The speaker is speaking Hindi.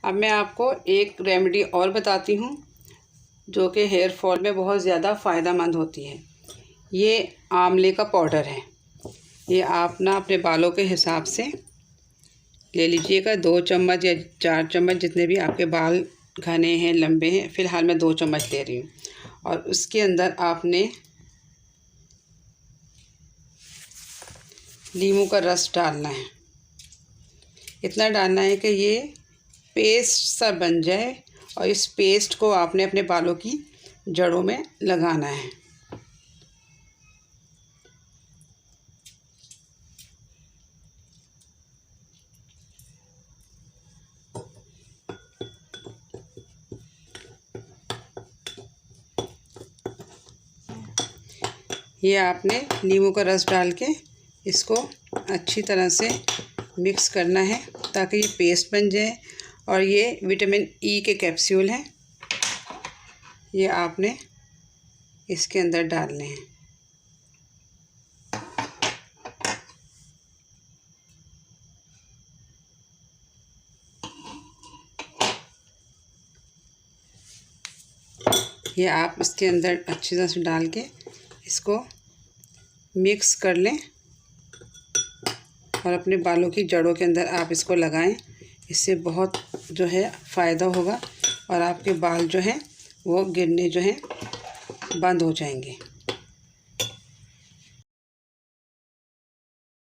अब मैं आपको एक रेमेडी और बताती हूँ जो कि हेयर फॉल में बहुत ज़्यादा फ़ायदेमंद होती है। ये आंवले का पाउडर है। ये आप ना अपने बालों के हिसाब से ले लीजिएगा। 2 चम्मच या 4 चम्मच, जितने भी आपके बाल घने हैं, लंबे हैं। फ़िलहाल मैं 2 चम्मच ले रही हूँ। और उसके अंदर आपने नींबू का रस डालना है। इतना डालना है कि ये पेस्ट सा बन जाए और इस पेस्ट को आपने अपने बालों की जड़ों में लगाना है। ये आपने नींबू का रस डाल के इसको अच्छी तरह से मिक्स करना है ताकि ये पेस्ट बन जाए। और ये विटामिन ई के कैप्सूल हैं, ये आपने इसके अंदर डालने हैं। ये आप इसके अंदर अच्छी तरह से डाल के इसको मिक्स कर लें और अपने बालों की जड़ों के अंदर आप इसको लगाएं। इससे बहुत जो है फ़ायदा होगा और आपके बाल जो हैं वो गिरने जो हैं बंद हो जाएंगे।